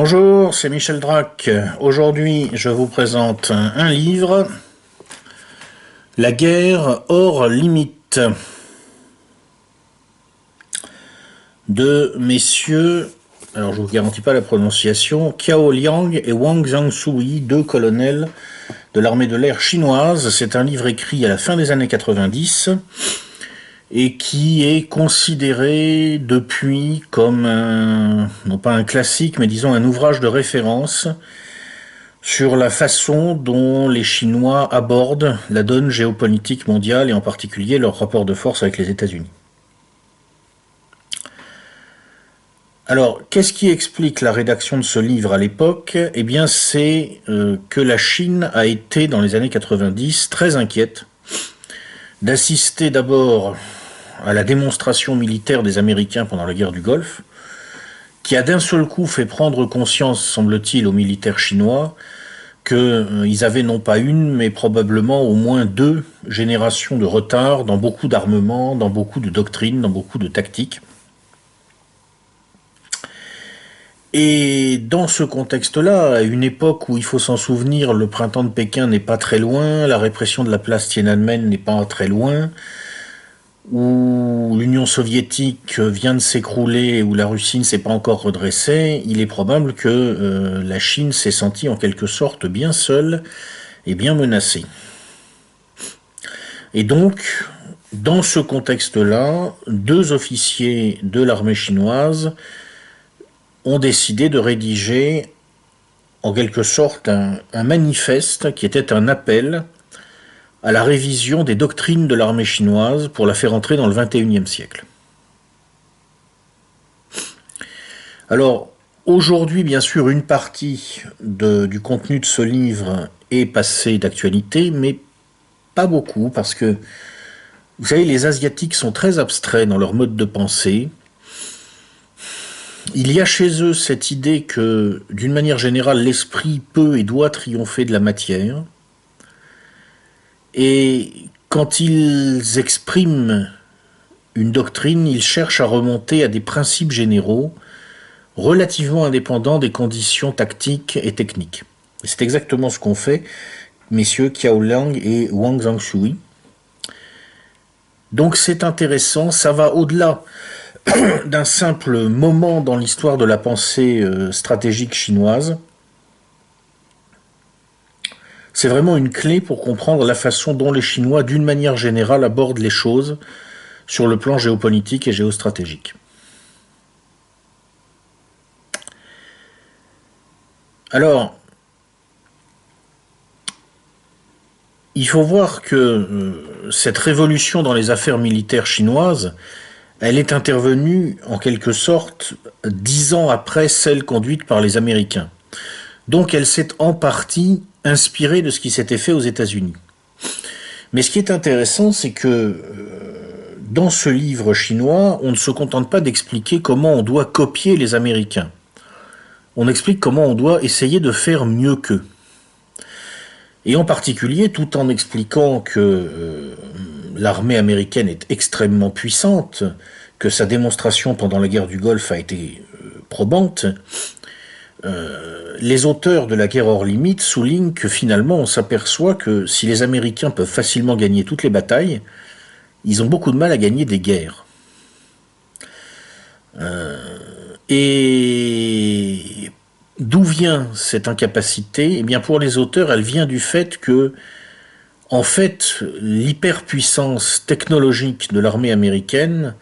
Bonjour, c'est Michel Drac. Aujourd'hui, je vous présente un livre, La guerre hors limite, de messieurs, alors je vous garantis pas la prononciation, Cao Liang et Wang Zhangshui, deux colonels de l'armée de l'air chinoise. C'est un livre écrit à la fin des années 90 et qui est considéré depuis comme non pas un classique, mais disons un ouvrage de référence sur la façon dont les Chinois abordent la donne géopolitique mondiale et en particulier leur rapport de force avec les États-Unis. Alors, qu'est-ce qui explique la rédaction de ce livre à l'époque? Eh bien, c'est que la Chine a été, dans les années 90, très inquiète d'assister d'abord à la démonstration militaire des Américains pendant la guerre du Golfe, qui a d'un seul coup fait prendre conscience, semble-t-il, aux militaires chinois qu'ils avaient non pas une, mais probablement au moins deux générations de retard dans beaucoup d'armements, dans beaucoup de doctrines, dans beaucoup de tactiques. Et dans ce contexte-là, à une époque où il faut s'en souvenir, le printemps de Pékin n'est pas très loin, la répression de la place Tiananmen n'est pas très loin, où l'Union soviétique vient de s'écrouler, où la Russie ne s'est pas encore redressée, il est probable que la Chine s'est sentie en quelque sorte bien seule et bien menacée. Et donc, dans ce contexte-là, deux officiers de l'armée chinoise ont décidé de rédiger en quelque sorte un manifeste qui était un appel à la révision des doctrines de l'armée chinoise pour la faire entrer dans le XXIe siècle. Alors, aujourd'hui, bien sûr, une partie du contenu de ce livre est passée d'actualité, mais pas beaucoup, parce que, vous savez, les Asiatiques sont très abstraits dans leur mode de pensée. Il y a chez eux cette idée que, d'une manière générale, l'esprit peut et doit triompher de la matière. Et quand ils expriment une doctrine, ils cherchent à remonter à des principes généraux relativement indépendants des conditions tactiques et techniques. Et c'est exactement ce qu'ont fait messieurs Cao Liang et Wang Zhangshui. Donc c'est intéressant, ça va au-delà d'un simple moment dans l'histoire de la pensée stratégique chinoise. C'est vraiment une clé pour comprendre la façon dont les Chinois, d'une manière générale, abordent les choses sur le plan géopolitique et géostratégique. Alors, il faut voir que cette révolution dans les affaires militaires chinoises, elle est intervenue en quelque sorte 10 ans après celle conduite par les Américains. Donc elle s'est en partie inspirée de ce qui s'était fait aux États-Unis. Mais ce qui est intéressant, c'est que dans ce livre chinois, on ne se contente pas d'expliquer comment on doit copier les Américains. On explique comment on doit essayer de faire mieux qu'eux. Et en particulier, tout en expliquant que l'armée américaine est extrêmement puissante, que sa démonstration pendant la guerre du Golfe a été probante, les auteurs de la guerre hors limite soulignent que finalement on s'aperçoit que si les Américains peuvent facilement gagner toutes les batailles, ils ont beaucoup de mal à gagner des guerres. Et d'où vient cette incapacité? Eh bien, pour les auteurs, elle vient du fait que, en fait, l'hyperpuissance technologique de l'armée américaine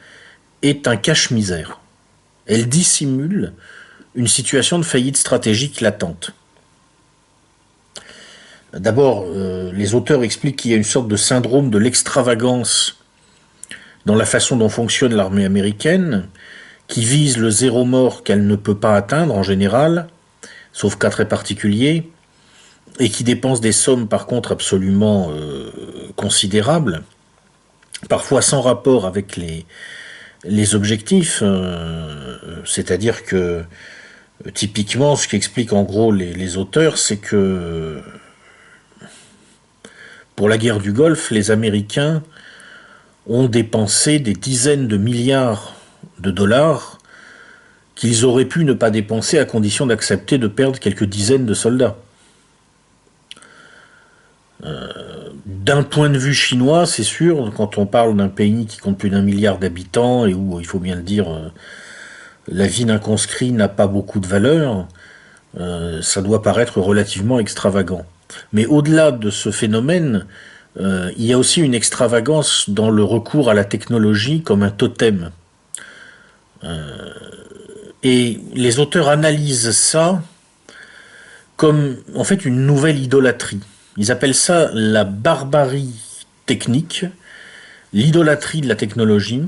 est un cache-misère. Elle dissimule une situation de faillite stratégique latente. D'abord, les auteurs expliquent qu'il y a une sorte de syndrome de l'extravagance dans la façon dont fonctionne l'armée américaine, qui vise le zéro mort qu'elle ne peut pas atteindre en général, sauf cas très particuliers, et qui dépense des sommes par contre absolument considérables, parfois sans rapport avec les objectifs, c'est-à-dire que typiquement ce qu'expliquent en gros les auteurs, c'est que pour la guerre du Golfe, les Américains ont dépensé des dizaines de milliards de dollars qu'ils auraient pu ne pas dépenser à condition d'accepter de perdre quelques dizaines de soldats. D'un point de vue chinois, c'est sûr, quand on parle d'un pays qui compte plus d'1 milliard d'habitants et où, il faut bien le dire, la vie d'un conscrit n'a pas beaucoup de valeur, ça doit paraître relativement extravagant. Mais au-delà de ce phénomène, il y a aussi une extravagance dans le recours à la technologie comme un totem. Et les auteurs analysent ça comme en fait une nouvelle idolâtrie. Ils appellent ça la barbarie technique, l'idolâtrie de la technologie,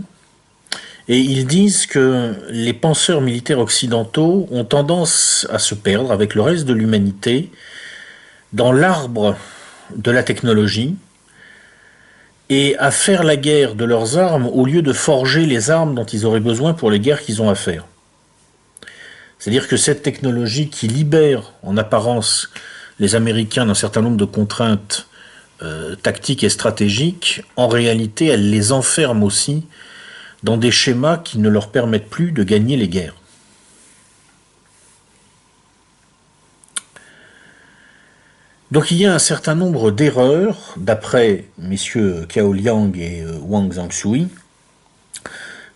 et ils disent que les penseurs militaires occidentaux ont tendance à se perdre avec le reste de l'humanité dans l'arbre de la technologie et à faire la guerre de leurs armes au lieu de forger les armes dont ils auraient besoin pour les guerres qu'ils ont à faire. C'est-à-dire que cette technologie qui libère en apparence les Américains d'un certain nombre de contraintes tactiques et stratégiques, en réalité, elle les enferme aussi dans des schémas qui ne leur permettent plus de gagner les guerres. Donc il y a un certain nombre d'erreurs, d'après messieurs Cao Liang et Wang Zhangshui,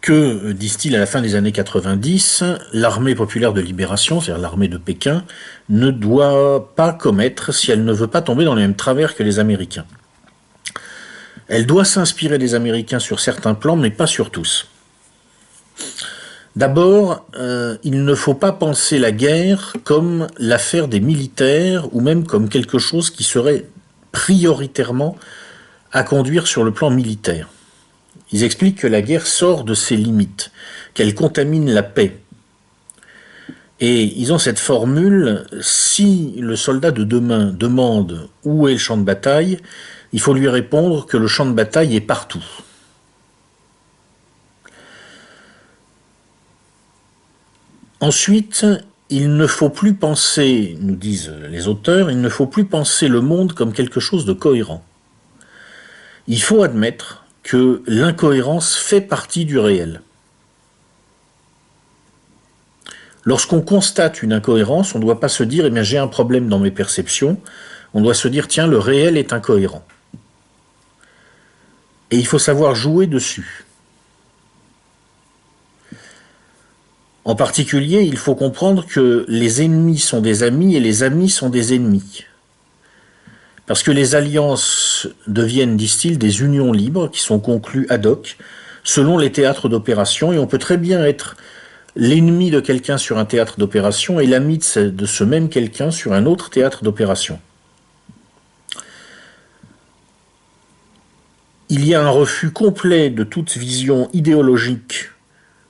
que, disent-ils, à la fin des années 90, l'armée populaire de libération, c'est-à-dire l'armée de Pékin, ne doit pas commettre si elle ne veut pas tomber dans les mêmes travers que les Américains. Elle doit s'inspirer des Américains sur certains plans, mais pas sur tous. D'abord, il ne faut pas penser la guerre comme l'affaire des militaires, ou même comme quelque chose qui serait prioritairement à conduire sur le plan militaire. Ils expliquent que la guerre sort de ses limites, qu'elle contamine la paix. Et ils ont cette formule, si le soldat de demain demande où est le champ de bataille, il faut lui répondre que le champ de bataille est partout. Ensuite, il ne faut plus penser, nous disent les auteurs, il ne faut plus penser le monde comme quelque chose de cohérent. Il faut admettre que l'incohérence fait partie du réel. Lorsqu'on constate une incohérence, on ne doit pas se dire « eh bien, j'ai un problème dans mes perceptions », on doit se dire « tiens, le réel est incohérent ». Et il faut savoir jouer dessus. En particulier, il faut comprendre que les ennemis sont des amis et les amis sont des ennemis. Parce que les alliances deviennent, disent-ils, des unions libres qui sont conclues ad hoc selon les théâtres d'opération, et on peut très bien être l'ennemi de quelqu'un sur un théâtre d'opération et l'ami de ce même quelqu'un sur un autre théâtre d'opération. Il y a un refus complet de toute vision idéologique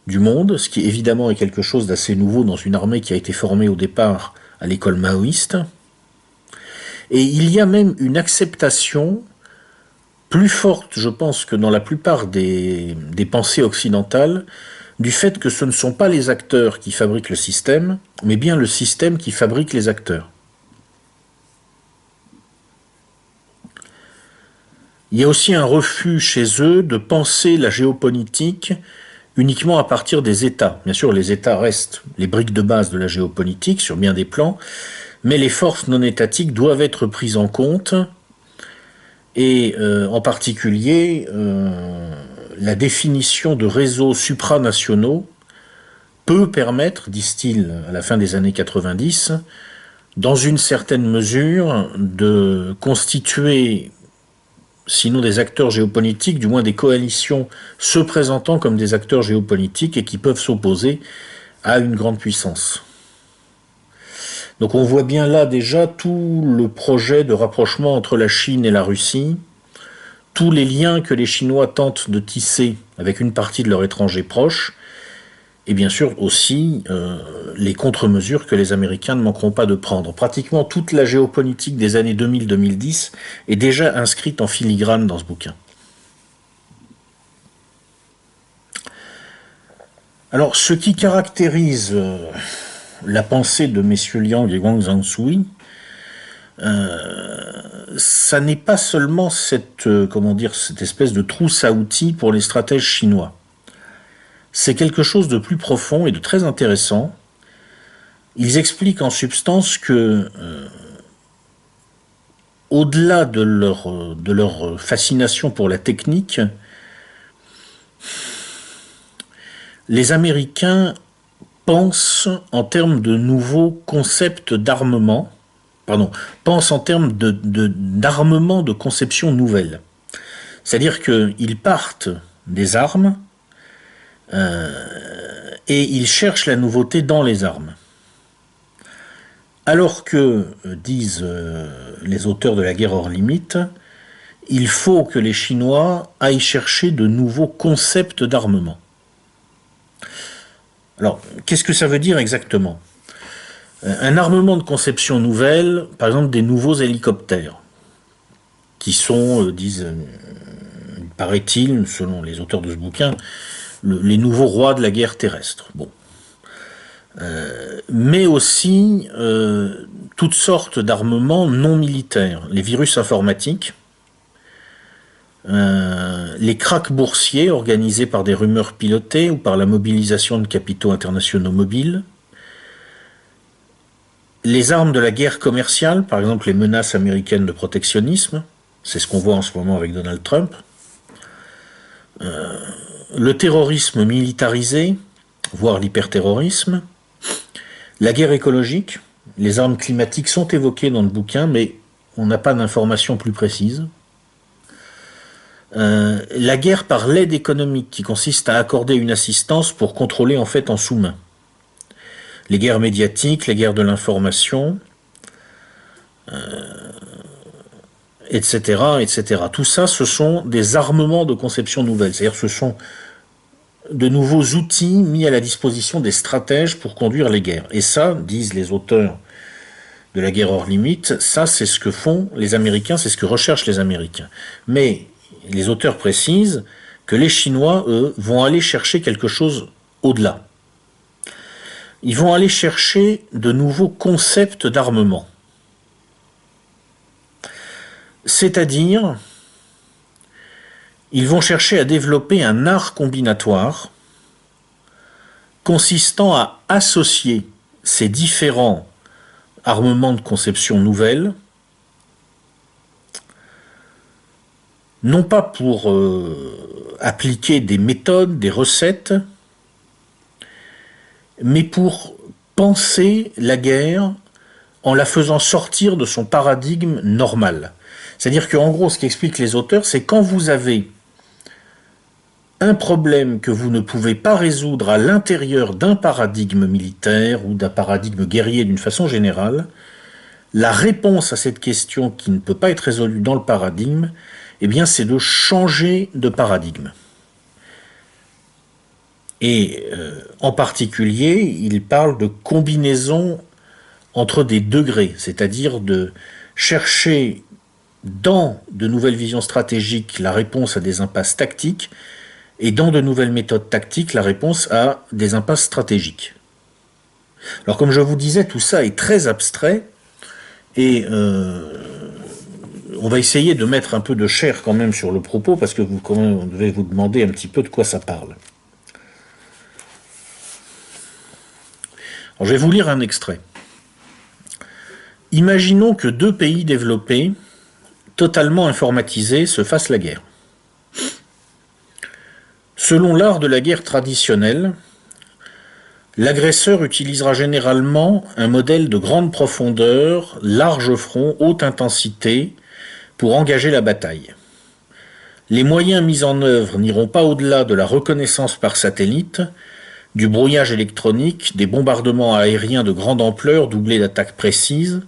du monde, ce qui évidemment est quelque chose d'assez nouveau dans une armée qui a été formée au départ à l'école maoïste. Et il y a même une acceptation plus forte, je pense, que dans la plupart des pensées occidentales, du fait que ce ne sont pas les acteurs qui fabriquent le système, mais bien le système qui fabrique les acteurs. Il y a aussi un refus chez eux de penser la géopolitique uniquement à partir des États. Bien sûr, les États restent les briques de base de la géopolitique sur bien des plans, mais les forces non étatiques doivent être prises en compte, et en particulier la définition de réseaux supranationaux peut permettre, disent-ils à la fin des années 90, dans une certaine mesure, de constituer, sinon des acteurs géopolitiques, du moins des coalitions se présentant comme des acteurs géopolitiques et qui peuvent s'opposer à une grande puissance. Donc on voit bien là déjà tout le projet de rapprochement entre la Chine et la Russie, tous les liens que les Chinois tentent de tisser avec une partie de leur étranger proche, et bien sûr aussi les contre-mesures que les Américains ne manqueront pas de prendre. Pratiquement toute la géopolitique des années 2000-2010 est déjà inscrite en filigrane dans ce bouquin. Alors, ce qui caractérise la pensée de messieurs Liang et Wang Zhangshui, ça n'est pas seulement cette espèce de trousse à outils pour les stratèges chinois. c'est quelque chose de plus profond et de très intéressant. Ils expliquent en substance que, au-delà de leur fascination pour la technique, les Américains pensent en termes de nouveaux concepts d'armement, pensent en termes d'armement de conception nouvelle. C'est-à-dire qu'ils partent des armes et ils cherchent la nouveauté dans les armes. Alors que, disent les auteurs de la guerre hors limite, il faut que les Chinois aillent chercher de nouveaux concepts d'armement. Alors, qu'est-ce que ça veut dire exactement? Un armement de conception nouvelle, par exemple des nouveaux hélicoptères, qui sont, paraît-il, selon les auteurs de ce bouquin, les nouveaux rois de la guerre terrestre. Bon. Mais aussi toutes sortes d'armements non militaires, les virus informatiques, les cracks boursiers organisés par des rumeurs pilotées ou par la mobilisation de capitaux internationaux mobiles, les armes de la guerre commerciale, par exemple les menaces américaines de protectionnisme, c'est ce qu'on voit en ce moment avec Donald Trump, le terrorisme militarisé, voire l'hyperterrorisme, la guerre écologique, les armes climatiques sont évoquées dans le bouquin, mais on n'a pas d'informations plus précises. La guerre par l'aide économique, qui consiste à accorder une assistance pour contrôler en fait en sous-main. Les guerres médiatiques, les guerres de l'information, etc., etc. Tout ça, ce sont des armements de conception nouvelle. C'est-à-dire ce sont de nouveaux outils mis à la disposition des stratèges pour conduire les guerres. Et ça, disent les auteurs de la guerre hors limite, ça c'est ce que font les Américains, c'est ce que recherchent les Américains. Mais les auteurs précisent que les Chinois, eux, vont aller chercher quelque chose au-delà. Ils vont aller chercher de nouveaux concepts d'armement. C'est-à-dire, ils vont chercher à développer un art combinatoire consistant à associer ces différents armements de conception nouvelle, non pas pour appliquer des méthodes, des recettes, mais pour penser la guerre en la faisant sortir de son paradigme normal. C'est-à-dire qu'en gros, ce qu'expliquent les auteurs, c'est quand vous avez un problème que vous ne pouvez pas résoudre à l'intérieur d'un paradigme militaire ou d'un paradigme guerrier d'une façon générale, la réponse à cette question qui ne peut pas être résolue dans le paradigme, eh bien, c'est de changer de paradigme. Et en particulier, il parle de combinaison entre des degrés, c'est-à-dire de chercher dans de nouvelles visions stratégiques la réponse à des impasses tactiques et dans de nouvelles méthodes tactiques la réponse à des impasses stratégiques. Alors comme je vous disais, tout ça est très abstrait et on va essayer de mettre un peu de chair quand même sur le propos parce que vous devez vous demander un petit peu de quoi ça parle. Alors je vais vous lire un extrait. Imaginons que deux pays développés, totalement informatisés, se fassent la guerre. Selon l'art de la guerre traditionnelle, l'agresseur utilisera généralement un modèle de grande profondeur, large front, haute intensité pour engager la bataille. Les moyens mis en œuvre n'iront pas au-delà de la reconnaissance par satellite, du brouillage électronique, des bombardements aériens de grande ampleur doublés d'attaques précises,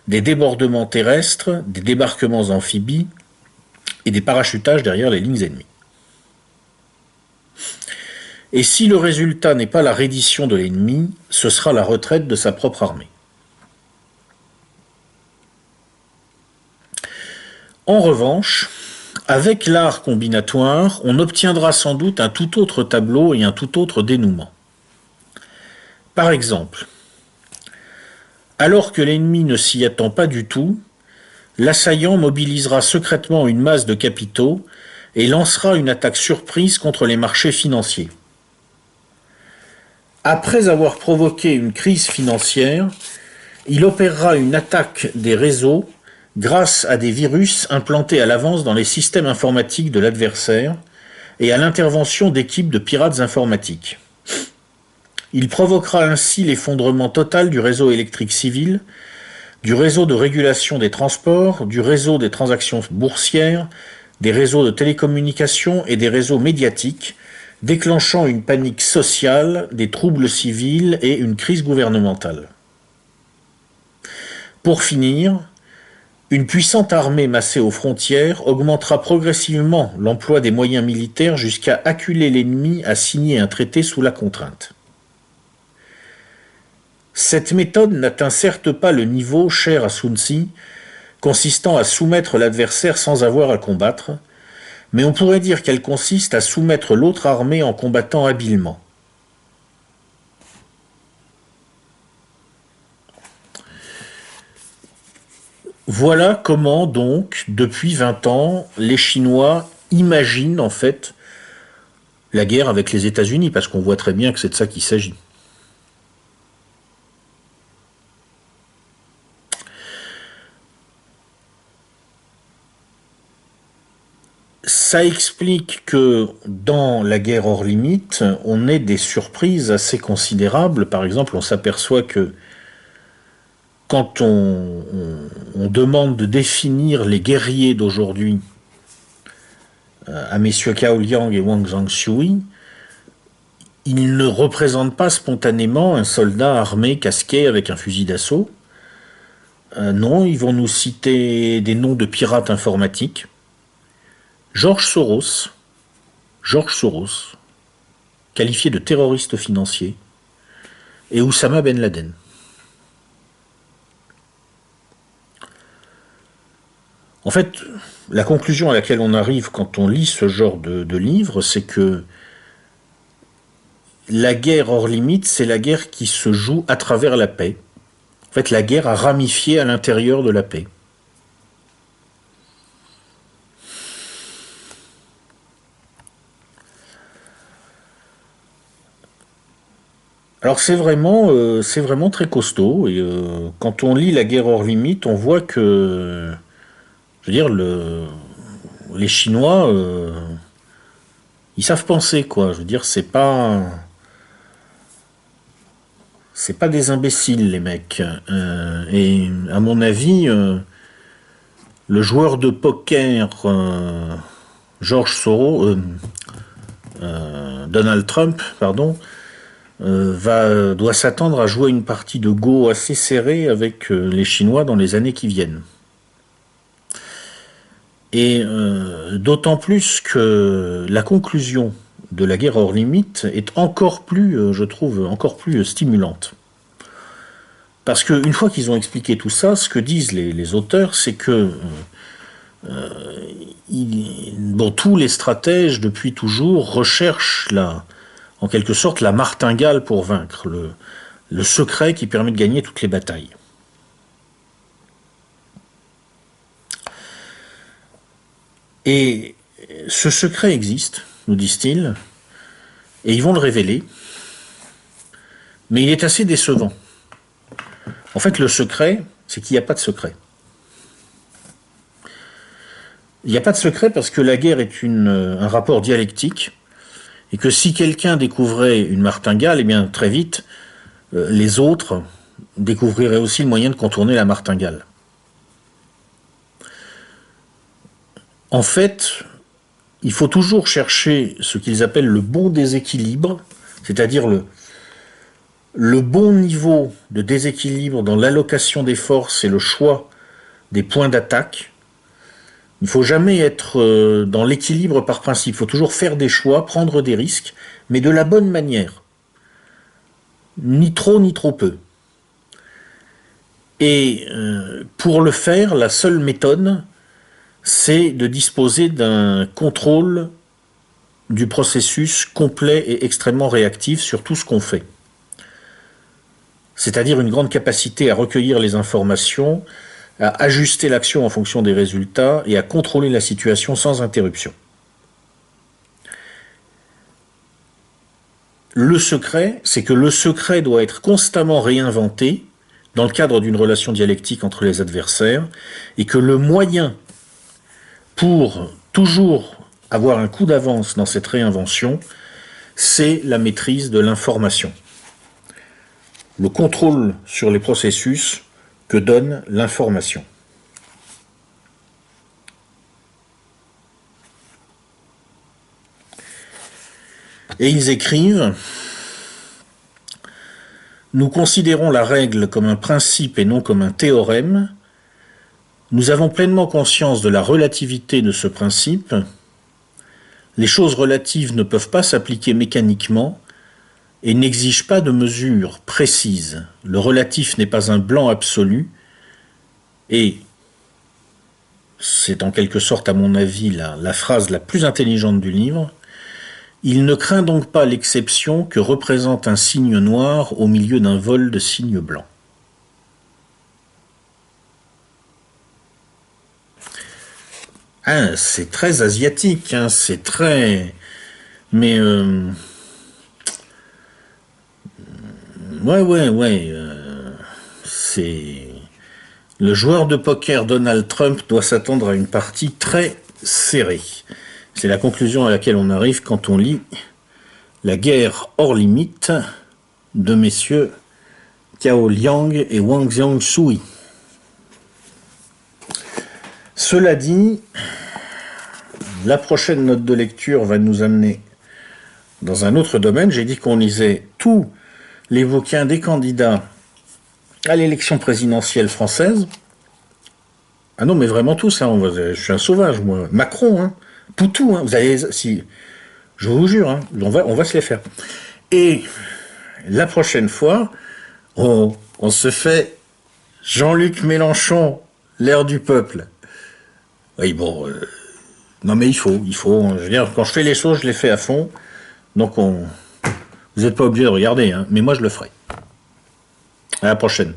des débordements terrestres, des débarquements amphibies et des parachutages derrière les lignes ennemies. Et si le résultat n'est pas la reddition de l'ennemi, ce sera la retraite de sa propre armée. En revanche, avec l'art combinatoire, on obtiendra sans doute un tout autre tableau et un tout autre dénouement. Par exemple, alors que l'ennemi ne s'y attend pas du tout, l'assaillant mobilisera secrètement une masse de capitaux et lancera une attaque surprise contre les marchés financiers. Après avoir provoqué une crise financière, il opérera une attaque des réseaux grâce à des virus implantés à l'avance dans les systèmes informatiques de l'adversaire et à l'intervention d'équipes de pirates informatiques. Il provoquera ainsi l'effondrement total du réseau électrique civil, du réseau de régulation des transports, du réseau des transactions boursières, des réseaux de télécommunications et des réseaux médiatiques, déclenchant une panique sociale, des troubles civils et une crise gouvernementale. Pour finir, une puissante armée massée aux frontières augmentera progressivement l'emploi des moyens militaires jusqu'à acculer l'ennemi à signer un traité sous la contrainte. Cette méthode n'atteint certes pas le niveau cher à Sun Tzu, consistant à soumettre l'adversaire sans avoir à combattre, mais on pourrait dire qu'elle consiste à soumettre l'autre armée en combattant habilement. Voilà comment donc, depuis 20 ans, les Chinois imaginent en fait la guerre avec les États-Unis, parce qu'on voit très bien que c'est de ça qu'il s'agit. Ça explique que dans la guerre hors limite, on ait des surprises assez considérables. Par exemple, on s'aperçoit que quand on demande de définir les guerriers d'aujourd'hui à messieurs Cao Liang et Wang Zhangshui, ils ne représentent pas spontanément un soldat armé casqué avec un fusil d'assaut. Non, ils vont nous citer des noms de pirates informatiques. George Soros, qualifié de terroriste financier, et Oussama Ben Laden. En fait, la conclusion à laquelle on arrive quand on lit ce genre de livre, c'est que la guerre hors limite, c'est la guerre qui se joue à travers la paix. En fait, la guerre a ramifié à l'intérieur de la paix. Alors c'est vraiment très costaud. Et quand on lit la guerre hors limite, on voit que, je veux dire, les Chinois, ils savent penser quoi. Je veux dire, c'est pas des imbéciles les mecs. Et à mon avis, le joueur de poker George Soros, Donald Trump, pardon, doit s'attendre à jouer une partie de Go assez serrée avec les Chinois dans les années qui viennent. Et d'autant plus que la conclusion de la guerre hors limite est encore plus, je trouve, encore plus stimulante. Parce qu'une fois qu'ils ont expliqué tout ça, ce que disent les auteurs, c'est que tous les stratèges, depuis toujours, recherchent en quelque sorte la martingale pour vaincre, le secret qui permet de gagner toutes les batailles. Et ce secret existe, nous disent-ils, et ils vont le révéler, mais il est assez décevant. En fait, le secret, c'est qu'il n'y a pas de secret. Il n'y a pas de secret parce que la guerre est un rapport dialectique, et que si quelqu'un découvrait une martingale, eh bien très vite, les autres découvriraient aussi le moyen de contourner la martingale. En fait, il faut toujours chercher ce qu'ils appellent le bon déséquilibre, c'est-à-dire le bon niveau de déséquilibre dans l'allocation des forces et le choix des points d'attaque. Il ne faut jamais être dans l'équilibre par principe. Il faut toujours faire des choix, prendre des risques, mais de la bonne manière. Ni trop peu. Et pour le faire, la seule méthode, c'est de disposer d'un contrôle du processus complet et extrêmement réactif sur tout ce qu'on fait. C'est-à-dire une grande capacité à recueillir les informations, à ajuster l'action en fonction des résultats et à contrôler la situation sans interruption. le secret, c'est que le secret doit être constamment réinventé dans le cadre d'une relation dialectique entre les adversaires, et que le moyen pour toujours avoir un coup d'avance dans cette réinvention, c'est la maîtrise de l'information. Le contrôle sur les processus que donne l'information. Et ils écrivent: nous considérons la règle comme un principe et non comme un théorème. Nous avons pleinement conscience de la relativité de ce principe. Les choses relatives ne peuvent pas s'appliquer mécaniquement et n'exigent pas de mesures précises. Le relatif n'est pas un blanc absolu, et c'est en quelque sorte, à mon avis, la phrase la plus intelligente du livre: il ne craint donc pas l'exception que représente un signe noir au milieu d'un vol de signes blancs. Hein, c'est très asiatique, hein, c'est très... Mais... ouais, c'est... Le joueur de poker Donald Trump doit s'attendre à une partie très serrée. C'est la conclusion à laquelle on arrive quand on lit La guerre hors limite de messieurs Cao Liang et Wang Xiangshui. Cela dit, la prochaine note de lecture va nous amener dans un autre domaine. J'ai dit qu'on lisait tous les bouquins des candidats à l'élection présidentielle française. Ah non, mais vraiment tous, hein. Je suis un sauvage, moi. Macron, hein. Poutou, hein. Vous allez, si, je vous jure, hein, on va se les faire. Et la prochaine fois, on se fait Jean-Luc Mélenchon, l'ère du peuple. Oui, bon, non mais il faut. Je veux dire, quand je fais les choses, je les fais à fond. Donc vous n'êtes pas obligé de regarder, hein, mais moi je le ferai. À la prochaine.